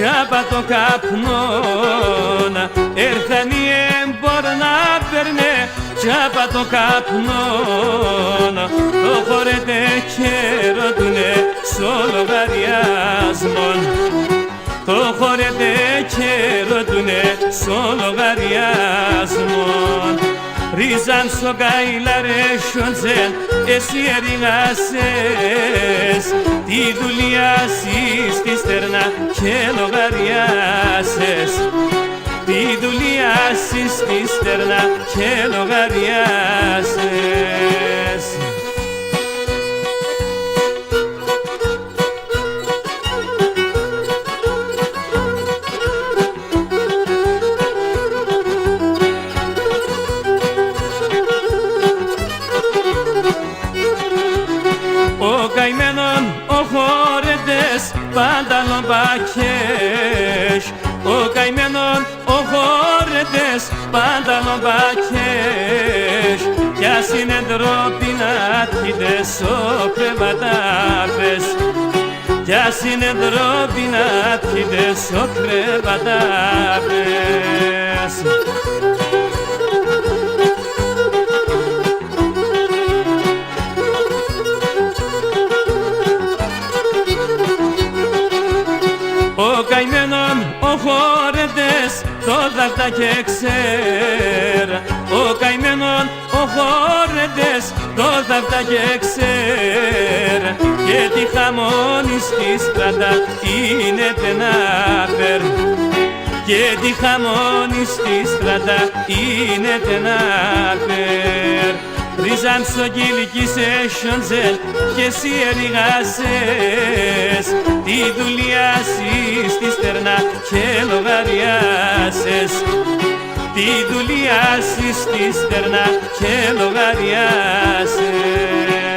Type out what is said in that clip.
κι απ' το καπνόν έρθαν οι έμπορ να παίρνε κι απ' το καπνόν το χωρέτε και ρωτούνε στο λογαριασμόν, το χωρέτε και ρωτούνε στο λογαριασμόν. Ρίζαν στο καήλαρε σιόντζεν, εσύ ερηγάσες τη δουλειά σου στη στερνά και λογαριάσες, τη δουλειά σου στη στερνά και λογαριάσες. Ο καημένον ο χωρέτες πάντα λομπακές, ο καημένον ο χωρέτες πάντα λομπακές, κι ας είναι ντροπή να τίδες ο κρεβατάπες, κι ας είναι ντροπή να τίδες ο κρεβατάπες. Ο καημένον ο χωρέτες το δάχτα και ξέρ, ο καημένον ο χωρέτες το δάχτα και ξέρ, και τη χαμόνη στη στράτα είναι τενάπερ, και τη χαμόνη στη στράτα είναι τενάπερ. Ρίζαν στο κυλικί σε σιόντζεν και εσύ ερηγάσες τη δουλειά σου στη στερνά και λογαριάσες, τη δουλειά σου στη στερνά και λογαριάσες.